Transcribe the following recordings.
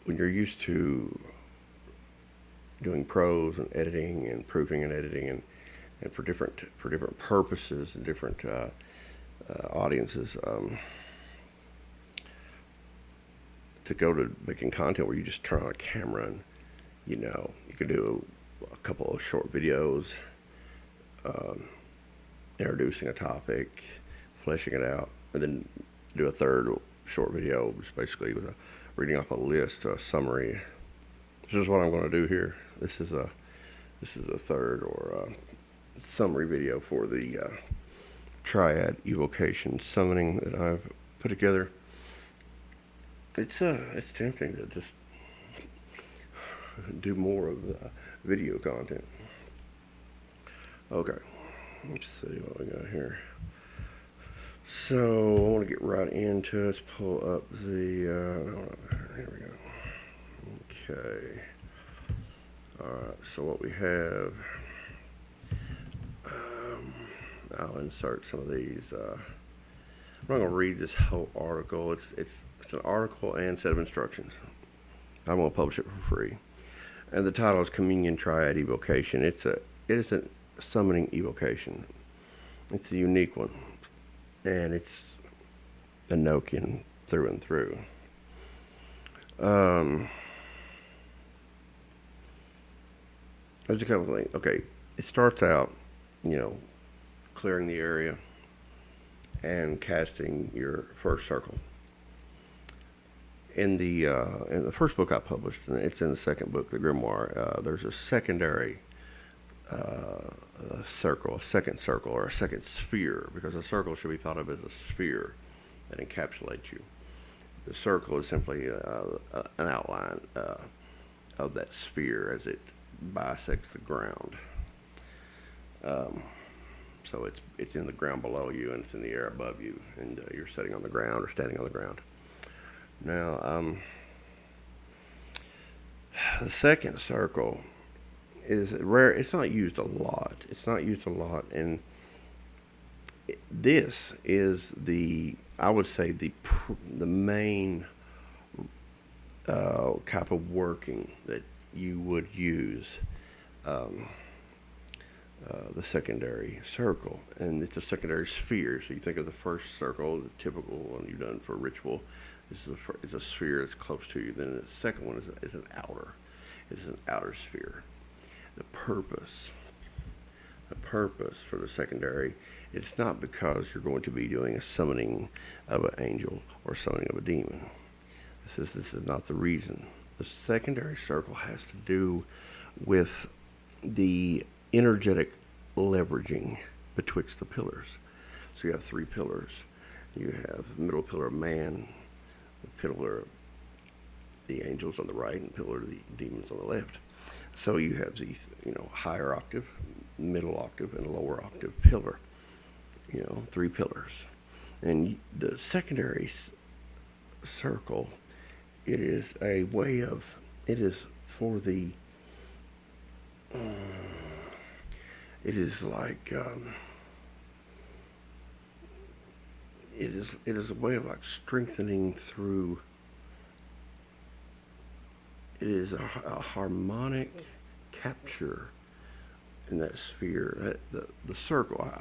when you're used to doing prose and editing and proofing and editing and for different purposes and different audiences, to go to making content where you just turn on a camera and you can do a couple of short videos, um, introducing a topic, fleshing it out, and then do a third short video, which basically was a reading off a list, a summary. This is what I'm going to do here. This is a third or summary video for the Triad Evocation summoning that I've put together. It's tempting to just do more of the video content. Okay, let's see what we got here. So I want to get right into it. Let's pull up the. Here we go. Okay. Alright, so what we have. I'll insert some of these. I'm not going to read this whole article. It's an article and set of instructions. I'm going to publish it for free. And the title is Communion Triad Evocation. It is a summoning evocation. It's a unique one. And it's Enochian through and through. There's a couple of things. Okay, it starts out, clearing the area and casting your first circle. In the first book I published, and it's in the second book, the Grimoire, there's a secondary circle, a second circle, or a second sphere, because a circle should be thought of as a sphere that encapsulates you. The circle is simply an outline of that sphere as it bisects the ground. So it's in the ground below you, and it's in the air above you, and you're sitting on the ground or standing on the ground. Now, the second circle is rare. It's not used a lot. And this is I would say the main type of working that you would use. The secondary circle, and it's a secondary sphere. So you think of the first circle, the typical one you've done for ritual. It's a sphere that's close to you. Then the second one is an outer. It is an outer sphere. The purpose for the secondary, it's not because you're going to be doing a summoning of an angel or summoning of a demon. This is not the reason. The secondary circle has to do with the energetic leveraging betwixt the pillars. So you have three pillars. You have the middle pillar of man, the pillar of the angels on the right, and pillar of the demons on the left. So you have these, higher octave, middle octave, and lower octave pillar. Three pillars. And the secondary circle, it is a way of, it is for the, it is like, it is a way of like strengthening through. It is a harmonic capture in that sphere. The circle.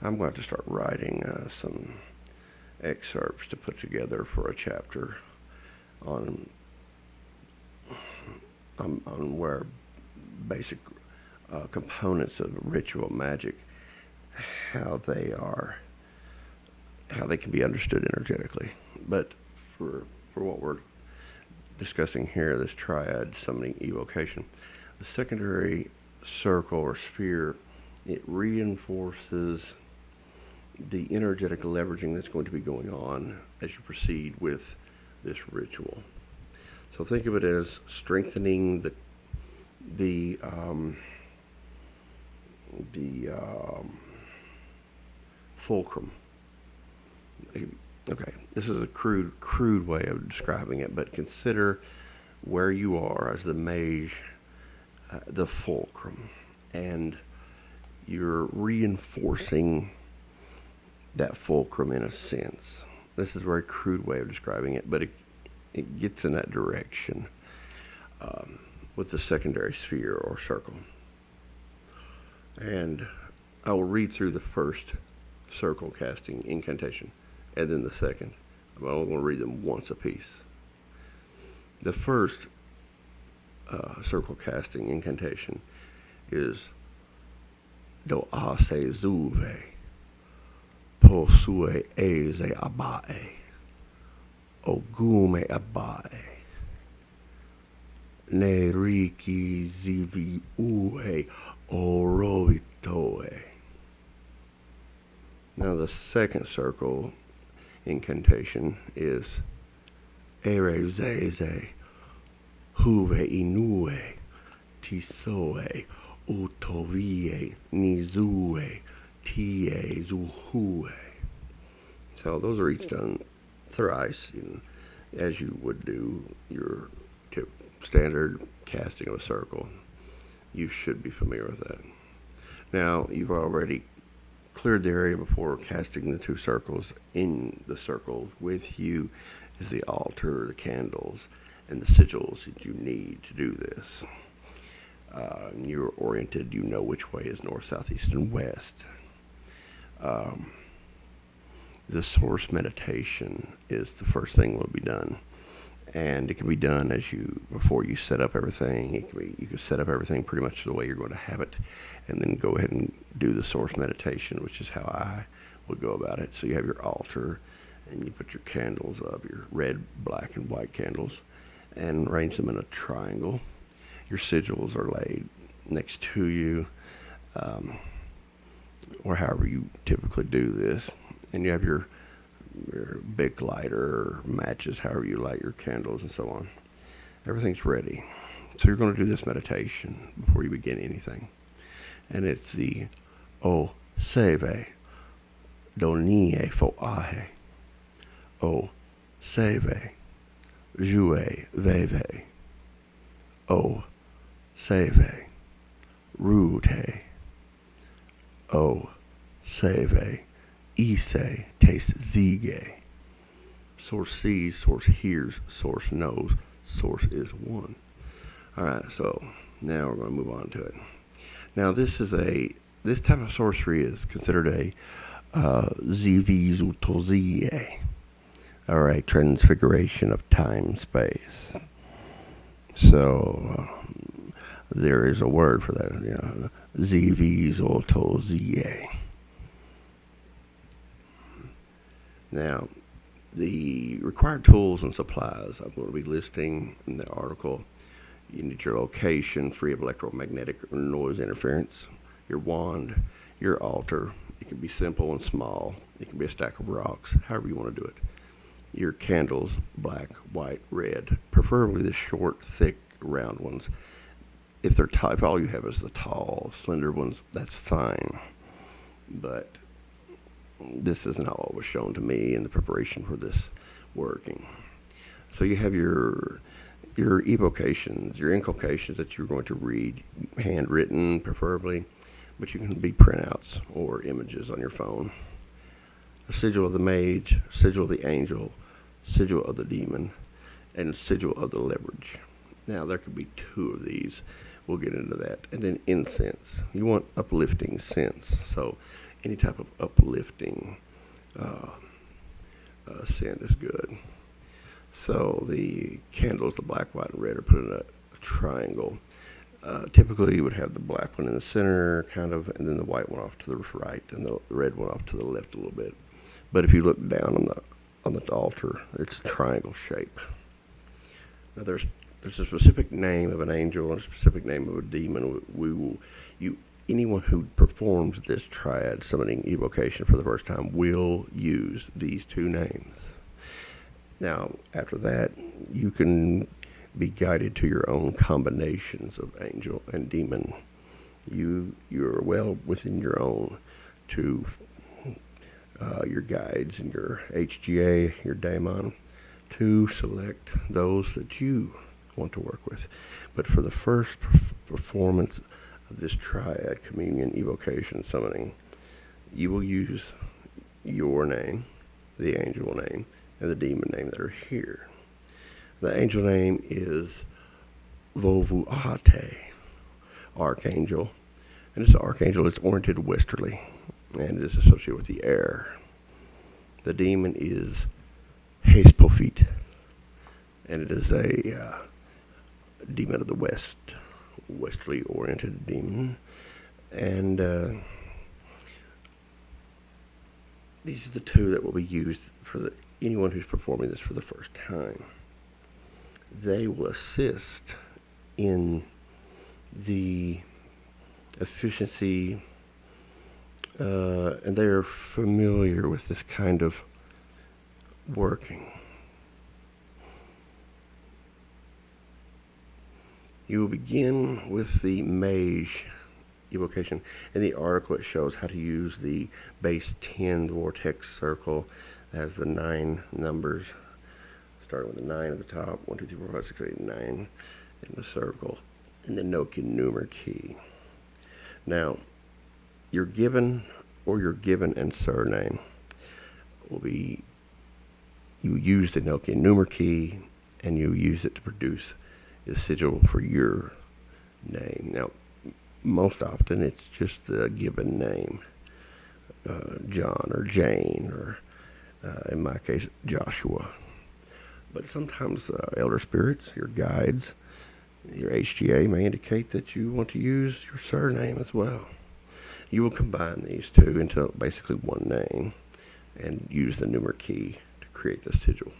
I'm going to start writing some excerpts to put together for a chapter on where basic components of ritual magic, how they can be understood energetically. But for what we're discussing here, this Triad Summoning Evocation, the secondary circle or sphere, it reinforces the energetic leveraging that's going to be going on as you proceed with this ritual. So think of it as strengthening the fulcrum. Okay, this is a crude way of describing it, but consider where you are as the mage, the fulcrum, and you're reinforcing that fulcrum in a sense. This is a very crude way of describing it, but it gets in that direction with the secondary sphere or circle. And I will read through the first circle casting incantation and then the second. I'm only going to read them once a piece. The first circle casting incantation is Do ase zuve po sue eze abae ogume abae ne riki zivi ue orovitoe. Now the second circle incantation is Ere zeze huve inue tisoe utovie nizue tie zuhue. So those are each done thrice, as you would do your standard casting of a circle. You should be familiar with that. Now, you've already cleared the area before casting the two circles. In the circle with you is the altar, the candles, and the sigils that you need to do this. You're oriented, you know which way is north, south, east, and west. The source meditation is the first thing that will be done. And it can be done before you set up everything. You can set up everything pretty much the way you're going to have it, and then go ahead and do the source meditation, which is how I would go about it. So you have your altar, and you put your candles up, your red, black, and white candles, and arrange them in a triangle. Your sigils are laid next to you, or however you typically do this. And you have your Bic lighter or matches, however you light your candles and so on. Everything's ready. So you're going to do this meditation before you begin anything. And it's the O Seve Donie Fo Ahe O Seve Jue Veve O Seve Rute O Seve Ise taste zige. Source sees, source hears, source knows, source is one. Alright, so now we're going to move on to it. Now this type of sorcery is considered a zivizutozie, or a transfiguration of time space. So there is a word for that, zivizutozie. Now, the required tools and supplies I'm going to be listing in the article. You need your location, free of electromagnetic or noise interference, your wand, your altar. It can be simple and small. It can be a stack of rocks, however you want to do it. Your candles, black, white, red, preferably the short, thick, round ones. If all you have is the tall, slender ones, that's fine. But this is not what was shown to me in the preparation for this working. So you have your evocations, your inculcations that you're going to read, handwritten preferably, but you can be printouts or images on your phone. A sigil of the mage, sigil of the angel, sigil of the demon, and sigil of the leverage. Now there could be two of these. We'll get into that. And then incense. You want uplifting scents. So any type of uplifting scent is good. So the candles, the black, white, and red, are put in a triangle. Typically, you would have the black one in the center, kind of, and then the white one off to the right, and the red one off to the left a little bit. But if you look down on the altar, it's a triangle shape. Now, there's a specific name of an angel and a specific name of a demon. Anyone who performs this Triad Summoning Evocation for the first time will use these two names. Now, after that, you can be guided to your own combinations of angel and demon. You're well within your own to your guides and your HGA, your daemon, to select those that you want to work with. But for the first performance of this Triad Communion Evocation Summoning, you will use your name, the angel name, and the demon name that are here. The angel name is Vovuate, Archangel. And this archangel is oriented westerly, and it is associated with the air. The demon is Hespofit, and it is a demon of the west, westerly oriented demon. And these are the two that will be used for anyone who's performing this for the first time. They will assist in the efficiency, and they are familiar with this kind of working. You will begin with the Mage Evocation. In the article, it shows how to use the base 10 vortex circle. It has the 9 numbers, starting with the 9 at the top, 1, 2, 3, 4, 5, 6, 7, 8, 9 in the circle, and the Enochian numer key. Now, your given and surname will be, you use the Enochian numer key, and you use it to produce the sigil for your name. Now, most often it's just the given name, John or Jane, or in my case, Joshua. But sometimes elder spirits, your guides, your HGA may indicate that you want to use your surname as well. You will combine these two into basically one name and use the numer key to create the sigil,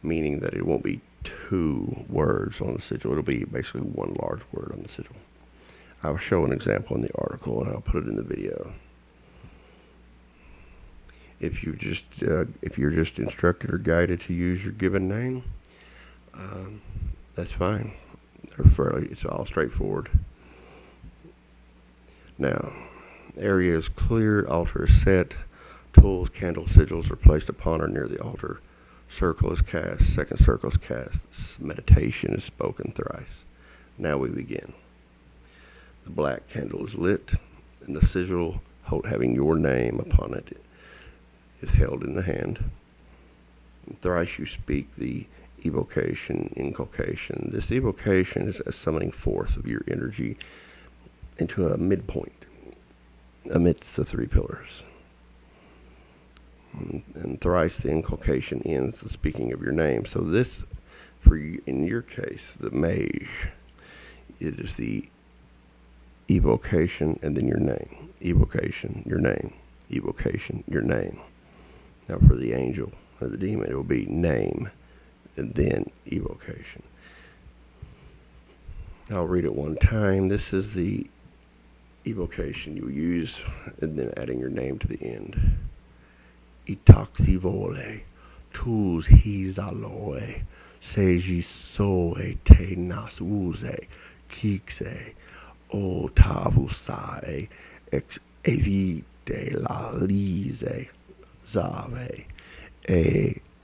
meaning that it won't be 2 words on the sigil. It'll be basically one large word on the sigil. I'll show an example in the article, and I'll put it in the video. If you're just instructed or guided to use your given name, that's fine. It's all straightforward. Now, area is cleared, altar is set, tools, candle, sigils are placed upon or near the altar. Circle is cast, second circle is cast, meditation is spoken thrice. Now we begin. The black candle is lit, and the sigil having your name upon it is held in the hand. And thrice you speak the evocation, inculcation. This evocation is a summoning forth of your energy into a midpoint amidst the 3 pillars. And thrice the inculcation ends the speaking of your name. So this, for you, in your case, the mage, it is the evocation and then your name. Evocation, your name. Evocation, your name. Now for the angel or the demon, it will be name and then evocation. I'll read it one time. This is the evocation you use, and then adding your name to the end. Itaxivole, tus hizaloe, segisoe te nasuse, kixe, o tavusae, ex evite la lise, zave,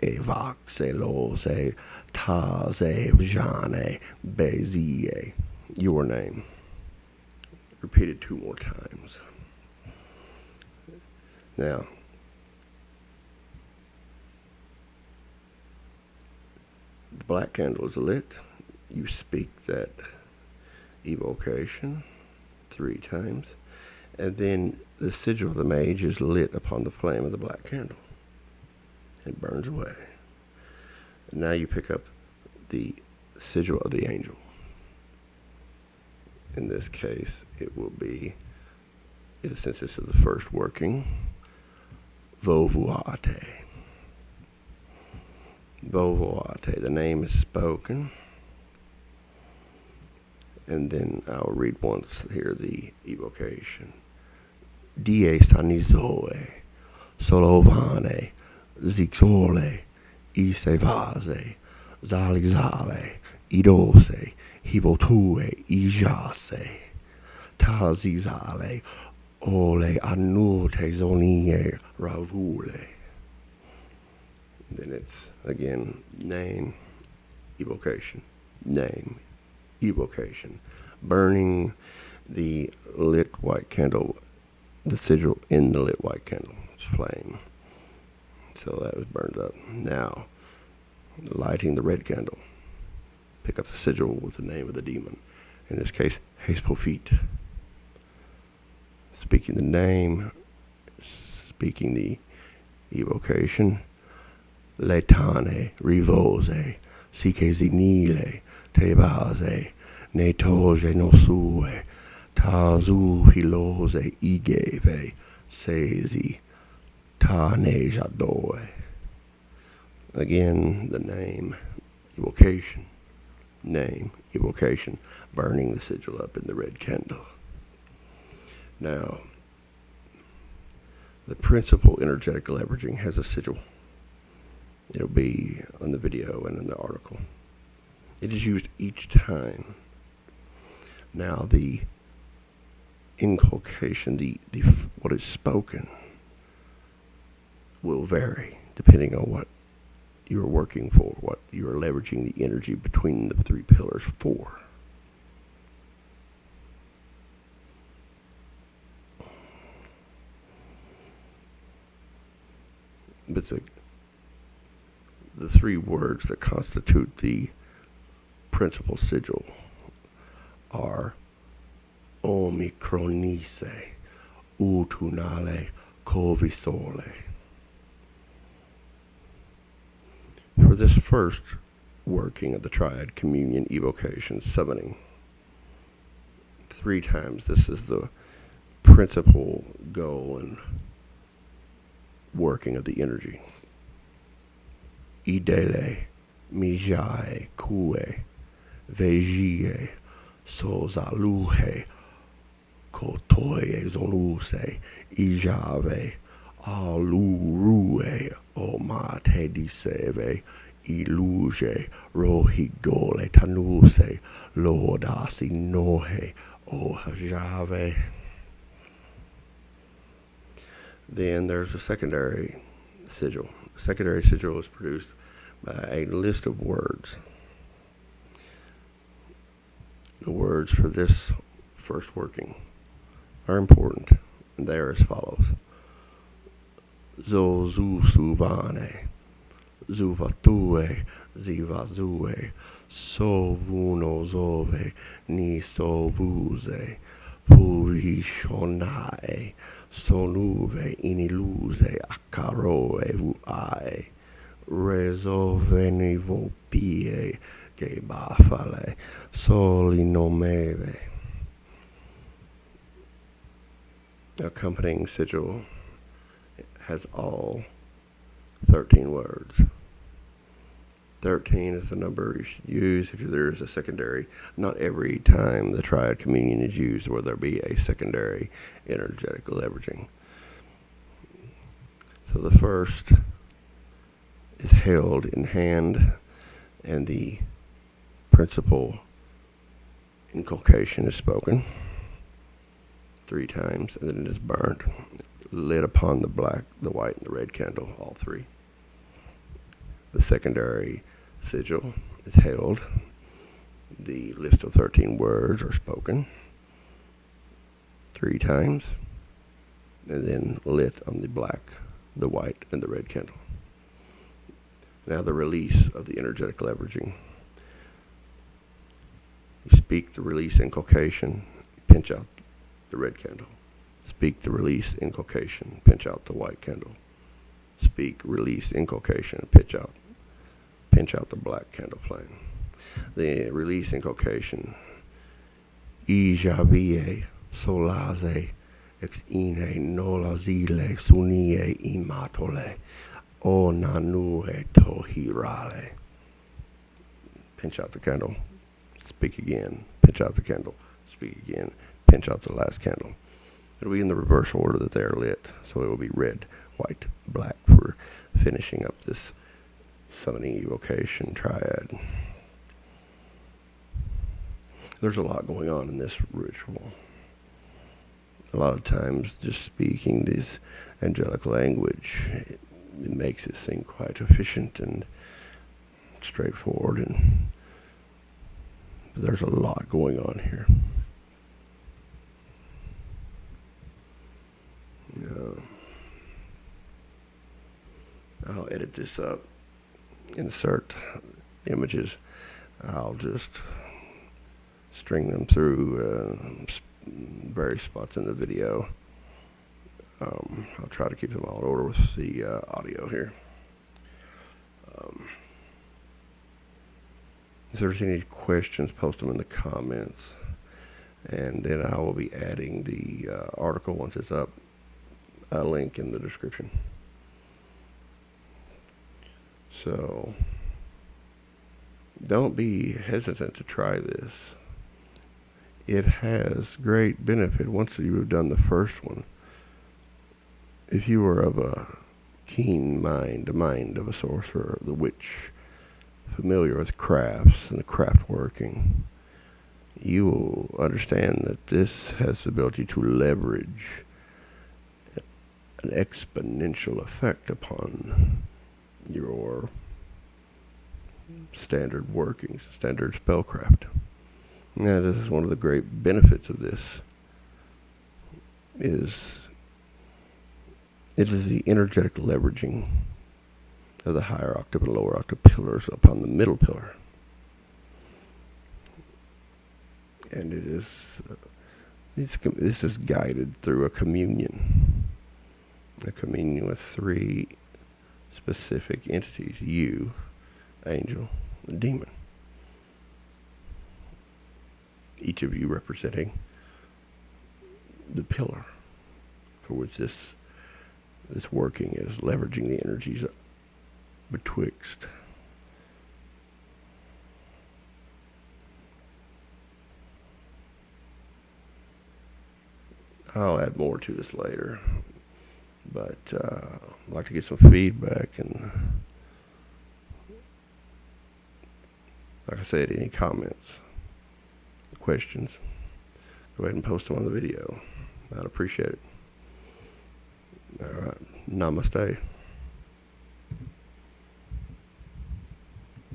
evaxelose, taze vjane, bezie. Your name. Repeated 2 more times. Now, the black candle is lit. You speak that evocation 3 times, and then the sigil of the mage is lit upon the flame of the black candle. It burns away. And now you pick up the sigil of the angel. In this case, it will be, since this is the first working, Vovuate. Vovuate. The name is spoken. And then I'll read once here the evocation. Die sanizoe, solovane, zixole, isevase, zalizale, idose, hivotue, ijase, tazizale, ole annute zonie ravule. Then it's again name, evocation, name, evocation. Burning the lit white candle, the sigil in the lit white candle flame. So that was burned up. Now, lighting the red candle. Pick up the sigil with the name of the demon. In this case, Hespofit. Speaking the name, speaking the evocation. Letane, Rivose, Sikezinile, Tebaze, Netoje Nosue, Tazu Hilose Igeve, Sezi, Tane Jadoe. Again, the name, evocation. Name, evocation, burning the sigil up in the red candle. Now, the principal energetic leveraging has a sigil. It'll be on the video and in the article. It is used each time. Now, the inculcation, the what is spoken, will vary depending on what you're working for, what you're leveraging the energy between the three pillars for. But the three words that constitute the principal sigil are Omicronise, Utunale, Covisole. For this first working of the Triad Communion Evocation Summoning, 3 times this is the principal goal and working of the energy. Idele, Mijae, Kue, Vegie, Sozaluhe, Kotoye Zonuse, Ijave, Alurue, Omate Diseve, Iluje, Rohigole Tanuse, Lodasi Nohe, Ohajave. Then there's a secondary sigil. The secondary sigil is produced by a list of words. The words for this first working are important, and they are as follows. Zozusuvane, Zuvatue, Zivazue, Sovunozove, Nisovuze, Purishonae, Sonuve iniluse accaroe vuae, resovenivopie gebafale, solinomeve. The accompanying sigil has all 13 words. 13 is the number you should use if there is a secondary. Not every time the Triad Communion is used will there be a secondary energetic leveraging. So the first is held in hand, and the principal inculcation is spoken 3 times, and then it is burned, lit upon the black, the white, and the red candle, all 3. The secondary sigil is held. The list of 13 words are spoken 3 times, and then lit on the black, the white, and the red candle. Now the release of the energetic leveraging. You speak the release inculcation, pinch out the red candle. Speak the release inculcation, pinch out the white candle. Speak release inculcation, pinch out the black candle flame. The release inculcation. Ijavie solaze ex ine nolazile sunie imatole o nanue tohirale. Pinch out the candle. Speak again. Pinch out the candle. Speak again. Pinch out the last candle. It'll be in the reverse order that they are lit. So it will be red, white, black for finishing up this summoning evocation triad. There's a lot going on in this ritual. A lot of times just speaking this angelic language, it makes it seem quite efficient and straightforward, but there's a lot going on here. I'll edit this up insert images, I'll just string them through various spots in the video. I'll try to keep them all in order with the audio here. If there's any questions, post them in the comments, and then I will be adding the article once it's up, a link in the description. So don't be hesitant to try this. It has great benefit once you've done the first one. If you are of a keen mind, the mind of a sorcerer, the witch, familiar with crafts and craft working, you will understand that this has the ability to leverage an exponential effect upon your standard workings, standard spellcraft. Now, this is one of the great benefits of this. It is the energetic leveraging of the higher octave and lower octave pillars upon the middle pillar. And this is guided through a communion with three specific entities: you, angel, and demon. Each of you representing the pillar for which this working is, leveraging the energies betwixt. I'll add more to this later, but I'd like to get some feedback, and like I said, any comments, questions, go ahead and post them on the video. I'd appreciate it. All right. Namaste.